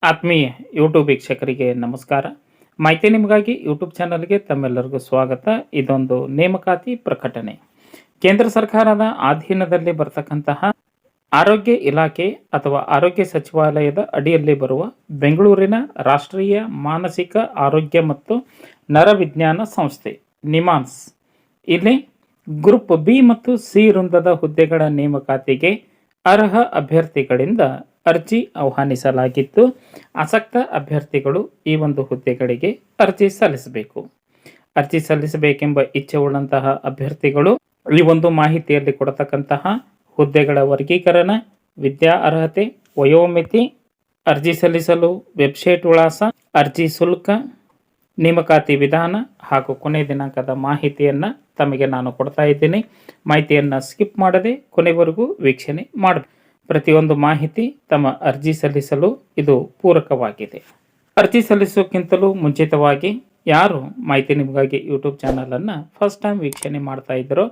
ಆತ್ಮೀಯ ಯೂಟ್ಯೂಬ್ ವೀಕ್ಷಕರಿಗೆ ನಮಸ್ಕಾರ. ಮಾಹಿತಿ ನಿಮಗಾಗಿ ಯೂಟ್ಯೂಬ್ ಚಾನಲ್ಗೆ ತಮ್ಮೆಲ್ಲರಿಗೂ ಸ್ವಾಗತ. ಇದೊಂದು ನೇಮಕಾತಿ ಪ್ರಕಟಣೆ. ಕೇಂದ್ರ ಸರ್ಕಾರದ ಅಧೀನದಲ್ಲಿ ಬರತಕ್ಕಂತಹ ಆರೋಗ್ಯ ಇಲಾಖೆ ಅಥವಾ ಆರೋಗ್ಯ ಸಚಿವಾಲಯದ ಅಡಿಯಲ್ಲಿ ಬರುವ ಬೆಂಗಳೂರಿನ ರಾಷ್ಟ್ರೀಯ ಮಾನಸಿಕ ಆರೋಗ್ಯ ಮತ್ತು ನರವಿಜ್ಞಾನ ಸಂಸ್ಥೆ ನಿಮಾನ್ಸ್ ಇಲ್ಲಿ ಗ್ರೂಪ್ ಬಿ ಮತ್ತು ಸಿ ವೃಂದದ ಹುದ್ದೆಗಳ ನೇಮಕಾತಿಗೆ ಅರ್ಹ ಅಭ್ಯರ್ಥಿಗಳಿಂದ ಅರ್ಜಿ ಆಹ್ವಾನಿಸಲಾಗಿದ್ದು, ಆಸಕ್ತ ಅಭ್ಯರ್ಥಿಗಳು ಈ ಒಂದು ಹುದ್ದೆಗಳಿಗೆ ಅರ್ಜಿ ಸಲ್ಲಿಸಬೇಕು. ಅರ್ಜಿ ಸಲ್ಲಿಸಬೇಕೆಂಬ ಇಚ್ಛೆ ಉಳ್ಳಂತಹ ಅಭ್ಯರ್ಥಿಗಳು ಈ ಒಂದು ಮಾಹಿತಿಯಲ್ಲಿ ಕೊಡತಕ್ಕಂತಹ ಹುದ್ದೆಗಳ ವರ್ಗೀಕರಣ, ವಿದ್ಯಾ ಅರ್ಹತೆ, ವಯೋಮಿತಿ, ಅರ್ಜಿ ಸಲ್ಲಿಸಲು ವೆಬ್ಸೈಟ್ ವಿಳಾಸ, ಅರ್ಜಿ ಶುಲ್ಕ, ನೇಮಕಾತಿ ವಿಧಾನ ಹಾಗೂ ಕೊನೆ ದಿನಾಂಕದ ಮಾಹಿತಿಯನ್ನು ತಮಗೆ ನಾನು ಕೊಡ್ತಾ ಇದ್ದೀನಿ. ಮಾಹಿತಿಯನ್ನು ಸ್ಕಿಪ್ ಮಾಡದೆ ಕೊನೆವರೆಗೂ ವೀಕ್ಷಣೆ ಮಾಡಬೇಕು. ಪ್ರತಿಯೊಂದು ಮಾಹಿತಿ ತಮ್ಮ ಅರ್ಜಿ ಸಲ್ಲಿಸಲು ಇದು ಪೂರಕವಾಗಿದೆ. ಅರ್ಜಿ ಸಲ್ಲಿಸೋಕ್ಕಿಂತಲೂ ಮುಂಚಿತವಾಗಿ ಯಾರು ಮಾಹಿತಿ ನಿಮಗಾಗಿ ಯೂಟ್ಯೂಬ್ ಚಾನಲನ್ನು ಫಸ್ಟ್ ಟೈಮ್ ವೀಕ್ಷಣೆ ಮಾಡ್ತಾ ಇದ್ದರೋ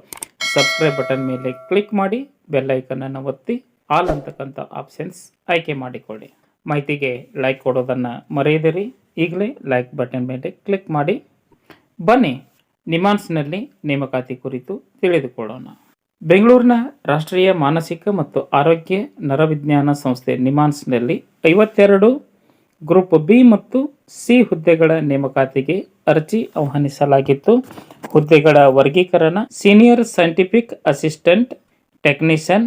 ಸಬ್ಸ್ಕ್ರೈಬ್ ಬಟನ್ ಮೇಲೆ ಕ್ಲಿಕ್ ಮಾಡಿ ಬೆಲ್ ಐಕನನ್ನು ಒತ್ತಿ ಆಲ್ ಅಂತಕ್ಕಂಥ ಆಪ್ಷನ್ಸ್ ಆಯ್ಕೆ ಮಾಡಿಕೊಳ್ಳಿ. ಮಾಹಿತಿಗೆ ಲೈಕ್ ಕೊಡೋದನ್ನು ಮರೆಯದಿರಿ. ಈಗಲೇ ಲೈಕ್ ಬಟನ್ ಮೇಲೆ ಕ್ಲಿಕ್ ಮಾಡಿ. ಬನ್ನಿ ನಿಮಾನ್ಸ್ನಲ್ಲಿ ನೇಮಕಾತಿ ಕುರಿತು ತಿಳಿದುಕೊಳ್ಳೋಣ. ಬೆಂಗಳೂರಿನ ರಾಷ್ಟ್ರೀಯ ಮಾನಸಿಕ ಮತ್ತು ಆರೋಗ್ಯ ನರವಿಜ್ಞಾನ ಸಂಸ್ಥೆ ನಿಮಾನ್ಸ್ನಲ್ಲಿ 52 ಗ್ರೂಪ್ ಬಿ ಮತ್ತು ಸಿ ಹುದ್ದೆಗಳ ನೇಮಕಾತಿಗೆ ಅರ್ಜಿ ಆಹ್ವಾನಿಸಲಾಗಿತ್ತು. ಹುದ್ದೆಗಳ ವರ್ಗೀಕರಣ senior scientific assistant, technician,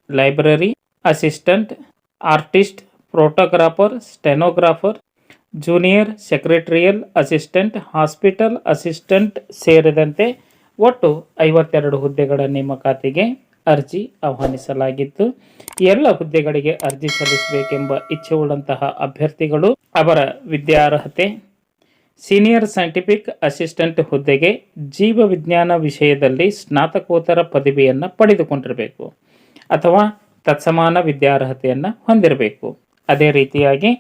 library assistant, artist, photographer, stenographer, junior secretarial assistant, hospital assistant ಸೇರಿದಂತೆ ಒಟ್ಟು 52 ಹುದ್ದೆಗಳ ನೇಮಕಾತಿಗೆ ಅರ್ಜಿ ಆಹ್ವಾನಿಸಲಾಗಿತ್ತು. ಎಲ್ಲ ಹುದ್ದೆಗಳಿಗೆ ಅರ್ಜಿ ಸಲ್ಲಿಸಬೇಕೆಂಬ ಇಚ್ಛೆ ಉಳ್ಳಂತಹ ಅಭ್ಯರ್ಥಿಗಳು ಅವರ ವಿದ್ಯಾರ್ಹತೆ ಸೀನಿಯರ್ ಸೈಂಟಿಫಿಕ್ ಅಸಿಸ್ಟೆಂಟ್ ಹುದ್ದೆಗೆ ಜೀವ ವಿಜ್ಞಾನ ವಿಷಯದಲ್ಲಿ ಸ್ನಾತಕೋತ್ತರ ಪದವಿಯನ್ನು ಪಡೆದುಕೊಂಡಿರಬೇಕು ಅಥವಾ ತತ್ಸಮಾನ ವಿದ್ಯಾರ್ಹತೆಯನ್ನು ಹೊಂದಿರಬೇಕು. ಅದೇ ರೀತಿಯಾಗಿ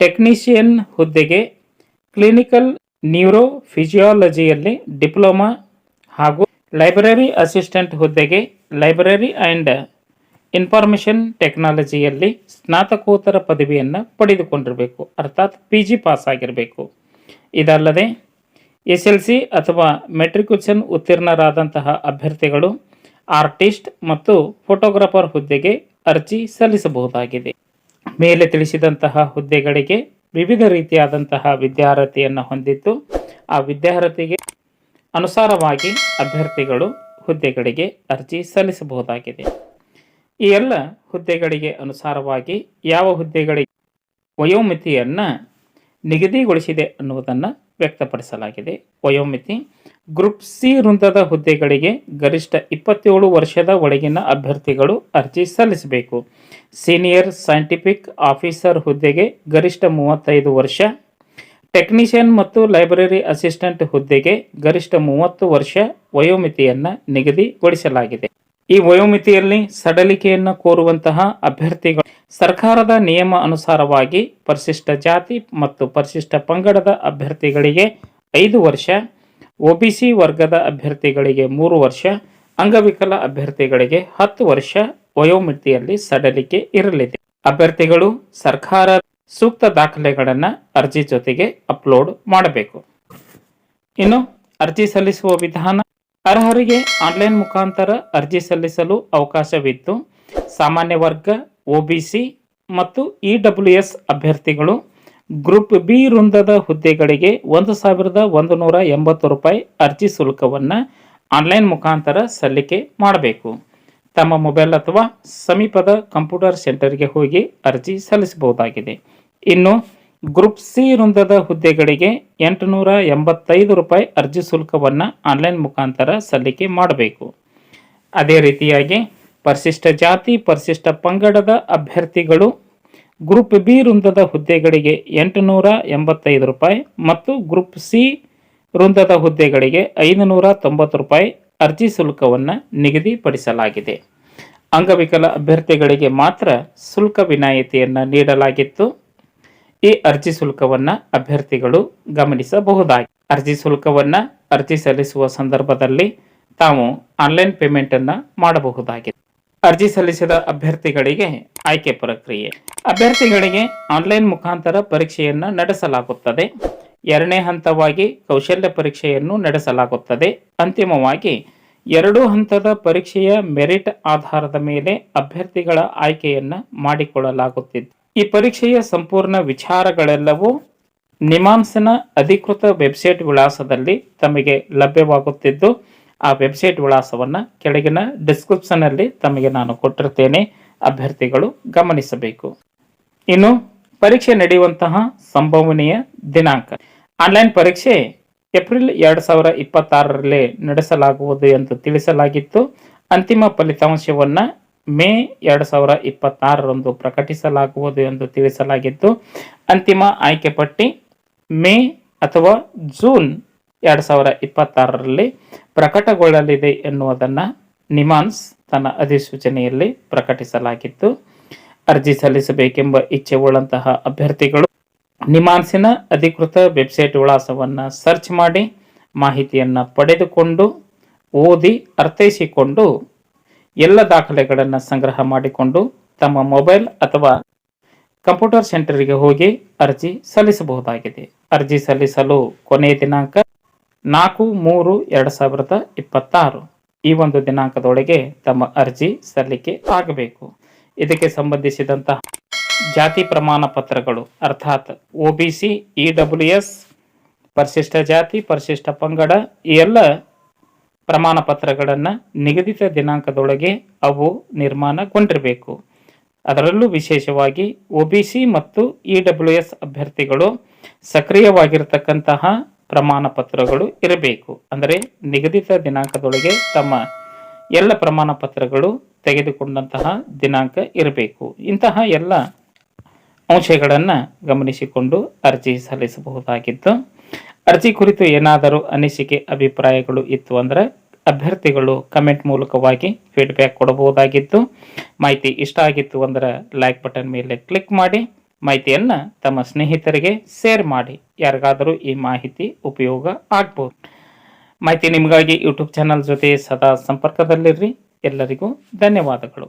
ಟೆಕ್ನಿಷಿಯನ್ ಹುದ್ದೆಗೆ ಕ್ಲಿನಿಕಲ್ ನ್ಯೂರೋ ಫಿಸಿಯಾಲಜಿಯಲ್ಲಿ ಡಿಪ್ಲೊಮಾ ಹಾಗೂ ಲೈಬ್ರರಿ ಅಸಿಸ್ಟೆಂಟ್ ಹುದ್ದೆಗೆ ಲೈಬ್ರರಿ ಆ್ಯಂಡ್ ಇನ್ಫಾರ್ಮೇಷನ್ ಟೆಕ್ನಾಲಜಿಯಲ್ಲಿ ಸ್ನಾತಕೋತ್ತರ ಪದವಿಯನ್ನು ಪಡೆದುಕೊಂಡಿರಬೇಕು, ಅರ್ಥಾತ್ PG ಪಾಸ್ ಆಗಿರಬೇಕು. ಇದಲ್ಲದೆ SLC ಅಥವಾ ಮೆಟ್ರಿಕ್ಯುಲೇಷನ್ ಉತ್ತೀರ್ಣರಾದಂತಹ ಅಭ್ಯರ್ಥಿಗಳು ಆರ್ಟಿಸ್ಟ್ ಮತ್ತು ಫೋಟೋಗ್ರಾಫರ್ ಹುದ್ದೆಗೆ ಅರ್ಜಿ ಸಲ್ಲಿಸಬಹುದಾಗಿದೆ. ಮೇಲೆ ತಿಳಿಸಿದಂತಹ ಹುದ್ದೆಗಳಿಗೆ ವಿವಿಧ ರೀತಿಯಾದಂತಹ ವಿದ್ಯಾರ್ಹತೆಯನ್ನು ಹೊಂದಿದ್ದು, ಆ ವಿದ್ಯಾರ್ಹತೆಗೆ ಅನುಸಾರವಾಗಿ ಅಭ್ಯರ್ಥಿಗಳು ಹುದ್ದೆಗಳಿಗೆ ಅರ್ಜಿ ಸಲ್ಲಿಸಬಹುದಾಗಿದೆ. ಈ ಎಲ್ಲ ಹುದ್ದೆಗಳಿಗೆ ಅನುಸಾರವಾಗಿ ಯಾವ ಹುದ್ದೆಗಳಿಗೆ ವಯೋಮಿತಿಯನ್ನು ನಿಗದಿಗೊಳಿಸಿದೆ ಅನ್ನುವುದನ್ನು ವ್ಯಕ್ತಪಡಿಸಲಾಗಿದೆ. ವಯೋಮಿತಿ ಗ್ರೂಪ್ ಸಿ ವೃಂದದ ಹುದ್ದೆಗಳಿಗೆ ಗರಿಷ್ಠ 27 ವರ್ಷದ ಒಳಗಿನ ಅಭ್ಯರ್ಥಿಗಳು ಅರ್ಜಿ ಸಲ್ಲಿಸಬೇಕು. ಸೀನಿಯರ್ ಸೈಂಟಿಫಿಕ್ ಆಫೀಸರ್ ಹುದ್ದೆಗೆ ಗರಿಷ್ಠ 35 ವರ್ಷ, ಟೆಕ್ನಿಷಿಯನ್ ಮತ್ತು ಲೈಬ್ರರಿ ಅಸಿಸ್ಟೆಂಟ್ ಹುದ್ದೆಗೆ ಗರಿಷ್ಠ 30 ವರ್ಷ ವಯೋಮಿತಿಯನ್ನು ನಿಗದಿಗೊಳಿಸಲಾಗಿದೆ. ಈ ವಯೋಮಿತಿಯಲ್ಲಿ ಸಡಲಿಕೆಯನ್ನು ಕೋರುವಂತಹ ಅಭ್ಯರ್ಥಿಗಳು ಸರ್ಕಾರದ ನಿಯಮ ಅನುಸಾರವಾಗಿ ಪರಿಶಿಷ್ಟ ಜಾತಿ ಮತ್ತು ಪರಿಶಿಷ್ಟ ಪಂಗಡದ ಅಭ್ಯರ್ಥಿಗಳಿಗೆ 5 ವರ್ಷ, OBC ವರ್ಗದ ಅಭ್ಯರ್ಥಿಗಳಿಗೆ 3 ವರ್ಷ, ಅಂಗವಿಕಲ ಅಭ್ಯರ್ಥಿಗಳಿಗೆ 10 ವರ್ಷ ವಯೋಮಿತಿಯಲ್ಲಿ ಸಡಲಿಕೆ ಇರಲಿದೆ. ಅಭ್ಯರ್ಥಿಗಳು ಸರ್ಕಾರ ಸೂಕ್ತ ದಾಖಲೆಗಳನ್ನು ಅರ್ಜಿ ಜೊತೆಗೆ ಅಪ್ಲೋಡ್ ಮಾಡಬೇಕು. ಇನ್ನು ಅರ್ಜಿ ಸಲ್ಲಿಸುವ ವಿಧಾನ: ಅರ್ಹರಿಗೆ ಆನ್ಲೈನ್ ಮುಖಾಂತರ ಅರ್ಜಿ ಸಲ್ಲಿಸಲು ಅವಕಾಶವಿದ್ದು, ಸಾಮಾನ್ಯ ವರ್ಗ, OBC ಮತ್ತು EWS ಅಭ್ಯರ್ಥಿಗಳು ಗ್ರೂಪ್ ಬಿ ವೃಂದದ ಹುದ್ದೆಗಳಿಗೆ 1,180 ರೂಪಾಯಿ ಅರ್ಜಿ ಶುಲ್ಕವನ್ನು ಆನ್ಲೈನ್ ಮುಖಾಂತರ ಸಲ್ಲಿಕೆ ಮಾಡಬೇಕು. ತಮ್ಮ ಮೊಬೈಲ್ ಅಥವಾ ಸಮೀಪದ ಕಂಪ್ಯೂಟರ್ ಸೆಂಟರ್ಗೆ ಹೋಗಿ ಅರ್ಜಿ ಸಲ್ಲಿಸಬಹುದಾಗಿದೆ. ಇನ್ನು ಗ್ರೂಪ್ ಸಿ ವೃಂದದ ಹುದ್ದೆಗಳಿಗೆ 885 ರೂಪಾಯಿ ಅರ್ಜಿ ಶುಲ್ಕವನ್ನು ಆನ್ಲೈನ್ ಮುಖಾಂತರ ಸಲ್ಲಿಕೆ ಮಾಡಬೇಕು. ಅದೇ ರೀತಿಯಾಗಿ ಪರಿಶಿಷ್ಟ ಜಾತಿ, ಪರಿಶಿಷ್ಟ ಪಂಗಡದ ಅಭ್ಯರ್ಥಿಗಳು ಗ್ರೂಪ್ ಬಿ ವೃಂದದ ಹುದ್ದೆಗಳಿಗೆ 885 ರೂಪಾಯಿ ಮತ್ತು ಗ್ರೂಪ್ ಸಿ ವೃಂದದ ಹುದ್ದೆಗಳಿಗೆ 590 ರೂಪಾಯಿ ಅರ್ಜಿ ಶುಲ್ಕವನ್ನು ನಿಗದಿಪಡಿಸಲಾಗಿದೆ. ಅಂಗವಿಕಲ ಅಭ್ಯರ್ಥಿಗಳಿಗೆ ಮಾತ್ರ ಶುಲ್ಕ ವಿನಾಯಿತಿಯನ್ನು ನೀಡಲಾಗಿತ್ತು. ಈ ಅರ್ಜಿ ಶುಲ್ಕವನ್ನು ಅಭ್ಯರ್ಥಿಗಳು ಗಮನಿಸಬಹುದಾಗಿದೆ. ಅರ್ಜಿ ಶುಲ್ಕವನ್ನು ಅರ್ಜಿ ಸಲ್ಲಿಸುವ ಸಂದರ್ಭದಲ್ಲಿ ತಾವು ಆನ್ಲೈನ್ ಪೇಮೆಂಟನ್ನು ಮಾಡಬಹುದಾಗಿದೆ. ಅರ್ಜಿ ಸಲ್ಲಿಸಿದ ಅಭ್ಯರ್ಥಿಗಳಿಗೆ ಆಯ್ಕೆ ಪ್ರಕ್ರಿಯೆ. ಅಭ್ಯರ್ಥಿಗಳಿಗೆ ಆನ್ಲೈನ್ ಮುಖಾಂತರ ಪರೀಕ್ಷೆಯನ್ನು ನಡೆಸಲಾಗುತ್ತದೆ. ಎರಡನೇ ಹಂತವಾಗಿ ಕೌಶಲ್ಯ ಪರೀಕ್ಷೆಯನ್ನು ನಡೆಸಲಾಗುತ್ತದೆ. ಅಂತಿಮವಾಗಿ 2 ಹಂತದ ಪರೀಕ್ಷೆಯ ಮೆರಿಟ್ ಆಧಾರದ ಮೇಲೆ ಅಭ್ಯರ್ಥಿಗಳ ಆಯ್ಕೆಯನ್ನು ಮಾಡಿಕೊಳ್ಳಲಾಗುತ್ತಿದೆ. ಈ ಪರೀಕ್ಷೆಯ ಸಂಪೂರ್ಣ ವಿಚಾರಗಳೆಲ್ಲವೂ ನಿಮಾನ್ಸ್ನ ಅಧಿಕೃತ ವೆಬ್ಸೈಟ್ ವಿಳಾಸದಲ್ಲಿ ತಮಗೆ ಲಭ್ಯವಾಗುತ್ತಿದ್ದು, ಆ ವೆಬ್ಸೈಟ್ ವಿಳಾಸವನ್ನು ಕೆಳಗಿನ ಡಿಸ್ಕ್ರಿಪ್ಷನ್ ಅಲ್ಲಿ ತಮಗೆ ನಾನು ಕೊಟ್ಟಿರ್ತೇನೆ. ಅಭ್ಯರ್ಥಿಗಳು ಗಮನಿಸಬೇಕು. ಇನ್ನು ಪರೀಕ್ಷೆ ನಡೆಯುವಂತಹ ಸಂಭವನೀಯ ದಿನಾಂಕ. ಆನ್ಲೈನ್ ಪರೀಕ್ಷೆ ಏಪ್ರಿಲ್ 2026ರಲ್ಲಿ ನಡೆಸಲಾಗುವುದು ಎಂದು ತಿಳಿಸಲಾಗಿತ್ತು. ಅಂತಿಮ ಫಲಿತಾಂಶವನ್ನು ಮೇ 2026ರಂದು ಪ್ರಕಟಿಸಲಾಗುವುದು ಎಂದು ತಿಳಿಸಲಾಗಿತ್ತು. ಅಂತಿಮ ಆಯ್ಕೆ ಪಟ್ಟಿ ಮೇ ಅಥವಾ ಜೂನ್ 2026ರಲ್ಲಿ ಪ್ರಕಟಗೊಳ್ಳಲಿದೆ ಎನ್ನುವುದನ್ನು ನಿಮಾನ್ಸ್ ತನ್ನ ಅಧಿಸೂಚನೆಯಲ್ಲಿ ಪ್ರಕಟಿಸಲಾಗಿತ್ತು. ಅರ್ಜಿ ಸಲ್ಲಿಸಬೇಕೆಂಬ ಇಚ್ಛೆ ಉಳ್ಳಂತಹ ಅಭ್ಯರ್ಥಿಗಳು ನಿಮಾನ್ಸಿನ ಅಧಿಕೃತ ವೆಬ್ಸೈಟ್ ವಿಳಾಸವನ್ನು ಸರ್ಚ್ ಮಾಡಿ ಮಾಹಿತಿಯನ್ನು ಪಡೆದುಕೊಂಡು ಓದಿ ಅರ್ಥೈಸಿಕೊಂಡು ಎಲ್ಲ ದಾಖಲೆಗಳನ್ನು ಸಂಗ್ರಹ ಮಾಡಿಕೊಂಡು ತಮ್ಮ ಮೊಬೈಲ್ ಅಥವಾ ಕಂಪ್ಯೂಟರ್ ಸೆಂಟರ್ಗೆ ಹೋಗಿ ಅರ್ಜಿ ಸಲ್ಲಿಸಬಹುದಾಗಿದೆ. ಅರ್ಜಿ ಸಲ್ಲಿಸಲು ಕೊನೆಯ ದಿನಾಂಕ 4/3/2026. ಈ ಒಂದು ದಿನಾಂಕದೊಳಗೆ ತಮ್ಮ ಅರ್ಜಿ ಸಲ್ಲಿಕೆ ಆಗಬೇಕು. ಇದಕ್ಕೆ ಸಂಬಂಧಿಸಿದಂತಹ ಜಾತಿ ಪ್ರಮಾಣ ಪತ್ರಗಳು ಅರ್ಥಾತ್ OBC, EWS, ಪರಿಶಿಷ್ಟ ಜಾತಿ, ಪರಿಶಿಷ್ಟ ಪಂಗಡ ಈ ಎಲ್ಲ ಪ್ರಮಾಣ ಪತ್ರಗಳನ್ನು ನಿಗದಿತ ದಿನಾಂಕದೊಳಗೆ ಅವು ನಿರ್ಮಾಣಗೊಂಡಿರಬೇಕು. ಅದರಲ್ಲೂ ವಿಶೇಷವಾಗಿ OBC ಮತ್ತು EWS ಅಭ್ಯರ್ಥಿಗಳು ಸಕ್ರಿಯವಾಗಿರತಕ್ಕಂತಹ ಪ್ರಮಾಣ ಪತ್ರಗಳು ಇರಬೇಕು. ಅಂದರೆ ನಿಗದಿತ ದಿನಾಂಕದೊಳಗೆ ತಮ್ಮ ಎಲ್ಲ ಪ್ರಮಾಣ ಪತ್ರಗಳು ತೆಗೆದುಕೊಂಡಂತಹ ದಿನಾಂಕ ಇರಬೇಕು. ಇಂತಹ ಎಲ್ಲ ಅಂಶಗಳನ್ನು ಗಮನಿಸಿಕೊಂಡು ಅರ್ಜಿ ಸಲ್ಲಿಸಬಹುದಾಗಿತ್ತು. ಅರ್ಜಿ ಕುರಿತು ಏನಾದರೂ ಅನಿಸಿಕೆ ಅಭಿಪ್ರಾಯಗಳು ಇತ್ತು ಅಂದರೆ ಅಭ್ಯರ್ಥಿಗಳು ಕಮೆಂಟ್ ಮೂಲಕವಾಗಿ ಫೀಡ್ಬ್ಯಾಕ್ ಕೊಡಬಹುದಾಗಿತ್ತು. ಮಾಹಿತಿ ಇಷ್ಟ ಆಗಿತ್ತು ಅಂದರೆ ಲೈಕ್ ಬಟನ್ ಮೇಲೆ ಕ್ಲಿಕ್ ಮಾಡಿ ಮಾಹಿತಿಯನ್ನು ತಮ್ಮ ಸ್ನೇಹಿತರಿಗೆ ಶೇರ್ ಮಾಡಿ. ಯಾರಿಗಾದರೂ ಈ ಮಾಹಿತಿ ಉಪಯೋಗ ಆಗ್ಬೋದು. ಮಾಹಿತಿ ನಿಮಗಾಗಿ ಯೂಟ್ಯೂಬ್ ಚಾನಲ್ ಜೊತೆ ಸದಾ ಸಂಪರ್ಕದಲ್ಲಿರ್ರಿ. ಎಲ್ಲರಿಗೂ ಧನ್ಯವಾದಗಳು.